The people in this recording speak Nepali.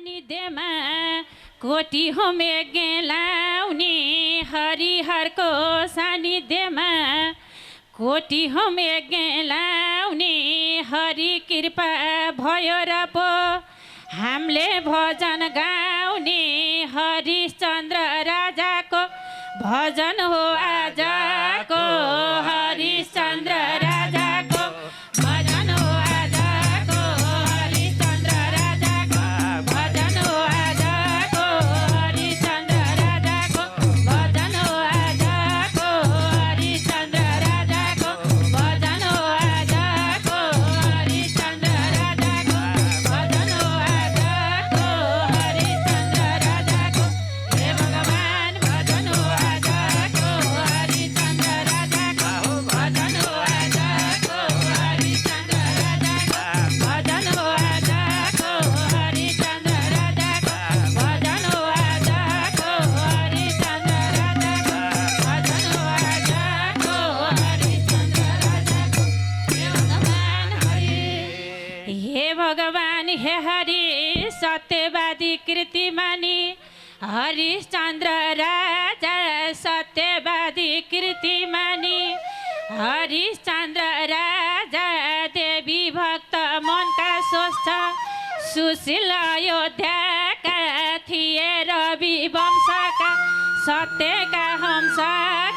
सानिध्यमा कोटी होमे गेलाउने हरिहरको सानिध्यमा कोटी होमे गेलाउने हरि कृपा भयो र पो हामीले भजन गाउने हरिश्चन्द्र राजाको भजन हो आजको हरिश्चन्द्र राजाको भजन हो आजको हरिश्चन्द्र राजाको भजन हो आजको हरिश्चन्द्र राजाको भजन हो आजको हरिश्चन्द्र राजाको भजन हो आजको हरिश्चन्द्र राजाको भजन हो आजको हरिश्चन्द्र राजाको हे भगवान भजन हो आजको हरिश्चन्द्र राजाको भजन हो आजको हरिश्चन्द्र राजाको भजन हो आजको हरिश्चन्द्र राजाको भजन हो आजको हरिश्चन्द्र राजाको भजन हो आजको हरिश्चन्द्र राजाको हे भगवान हे हरि सत्यवादी कृतिमानी हरिश्चन्द्र राजा सत्यवादी कृतिमानी हरिश्चन्द्र राजा देवी भक्त मनका स्वस्थ सुशील अयोध्याका थिए रवि वंशका सत्यका हंसका